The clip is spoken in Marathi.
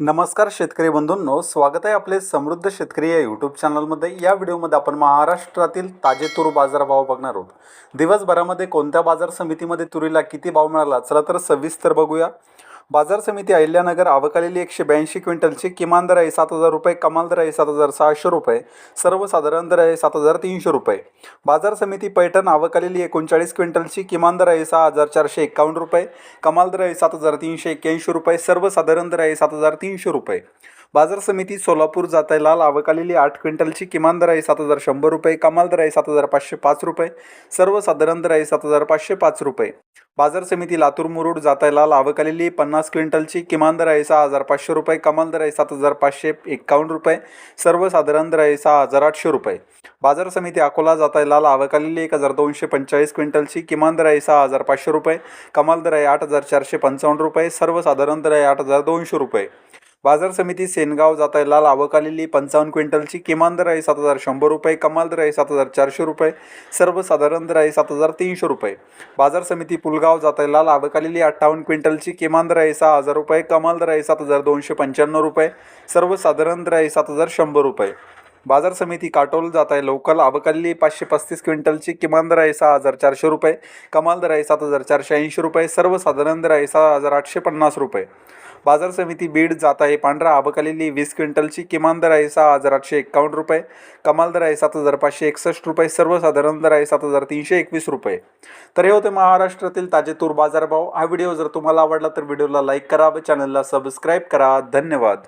नमस्कार शेतकरी बंधूंनो, स्वागत आहे आपले समृद्ध शेतकरी या यूट्यूब चॅनलमध्ये। या व्हिडिओमध्ये आपण महाराष्ट्रातील ताजे तूर बाजारभाव बघणार आहोत। दिवसभरामध्ये कोणत्या बाजार समितीमध्ये तुरीला किती भाव मिळाला, चला तर सविस्तर बघूया। बाजार समिती अहिल्यानगर आवकालेली 182 क्विंटलची किमान दर आहे 7,000 रुपये, कमाल दर आहे 7,600 रुपये, सर्वसाधारण दर आहे 7,300 रुपये। बाजार समिती पैठण आवकालेली 39 क्विंटलची किमान दर आहे 6,451 रुपये, कमाल दर आहे 7,381 रुपये, सर्वसाधारण दर आहे 7,300 रुपये। बाजार समिती सोलापूर जातायलाल आवकालेली 8 क्विंटलची किमान दर आहे 7,100 रुपये, कमाल दर आहे 7,505 रुपये, सर्वसाधारण दर आहे 7,505 रुपये। बाजार समिती लातूर मुरुड जातायलाल आवकालेली 50 क्विंटलची किमान दर आहे 6,500 रुपये, कमाल दर आहे 7,551 रुपये, सर्वसाधारण दर आहे 6,800 रुपये। बाजार समिती अकोला जातायलाल आवकालेली 1,245 क्विंटलची किमान दर आहे 6,500 रुपये, कमाल दर आहे 8,455 रुपये, सर्वसाधारण दर आहे 8,200 रुपये। बाजार समिती सेनगाव जातायलाल आवकालेली 55 क्विंटलची किमान दर आहे 7,100 रुपये, कमाल दर आहे 7,400 रुपये, सर्वसाधारण दर आहे 7,300 रुपये। बाजार समिती पुलगाव जातायलाल आवकालेली 58 क्विंटलची किमान दर आहे 6,000 रुपये, कमाल दर आहे 7,295 रुपये, सर्वसाधारण दर आहे 7,100 रुपये। बाजार समिती काटोल जाताय लोकल आवकालेली 535 क्विंटलची किमान दर आहे 6,400 रुपये, कमाल दर आहे 7,480 रुपये, सर्वसाधारण दर आहे 6,850 रुपये। बाजार समिती बीड जात आहे पांढरा आवकालेली 20 क्विंटलची किमान दर आहे 6,851 रुपये, कमाल दर आहे 7,561 रुपये, सर्वसाधारण दर आहे 7,321 रुपये। तर हे होते महाराष्ट्रातील ताजे तूर बाजारभाव। हा व्हिडिओ जर तुम्हाला आवडला तर व्हिडिओला लाईक करा व चॅनलला सबस्क्राईब करा। धन्यवाद।